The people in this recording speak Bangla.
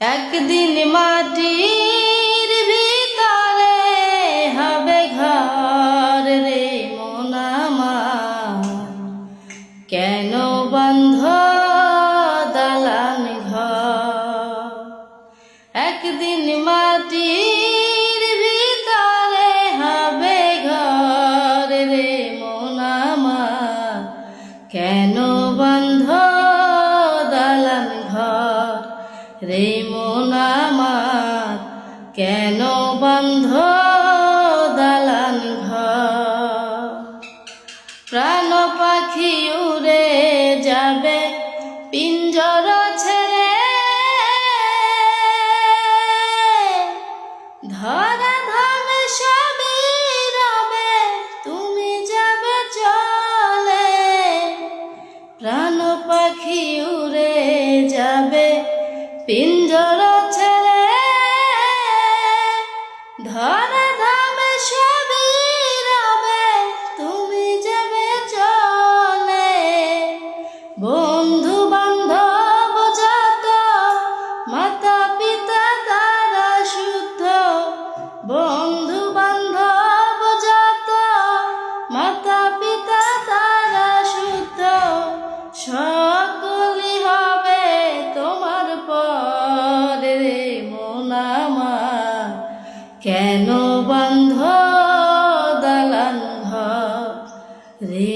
একদিন মাটির ভিতরে হবে ঘর রে মন আমার, কেন বন্ধ দালান ঘর। একদিন মাটির ভিতরে হবে ঘর রে মন আমার, কেন বন্ধ দালান ঘর রে মন আমার, কেন বন্ধ দালান ঘর। প্রাণ পাখি উড়ে যাবে পিঞ্জর ছেড়ে, ধরা ধামে সবই রবে তুমি যাবে চলে। প্রাণ পাখি উড়ে যাবে পিঞ্জর ছেড়ে, ধরা ধামে সবই রবে তুমি যাবে চলে। বন্ধু বান্ধব যত মাতা পিতা তারা শুদ্ধ, বন্ধু বান্ধব যত মাতা পিতা তারা শুদ্ধ, সকলই হবে তোমার পরে রে মন আমার, কেন বন্ধ দালান ঘর রে